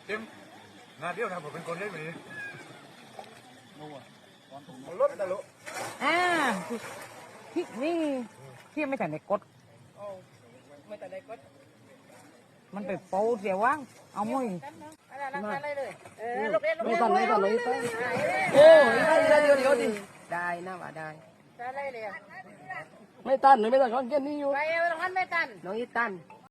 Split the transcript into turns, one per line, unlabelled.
เต็มงานเดียวนะผมเป็นคนเล่นแบบนี้รถนะลูก
พี่นี่พี่ไม่ทันได้กด
ไม่แต่ได้กด
มันไปโป๊เสียว่างเอามุ้ย
อะไรเลยลูกเล่นลูก
ไม่
เล่น
ตันไม่ตันเลยโอ้ยได้เดี๋ยวดิได้นะว่าได้
อะไรเลย
ไม่ตันไม่ตันเขาเก่งนี่อยู่
ไปตรงนั้นไม่ตัน
น้องอีตัน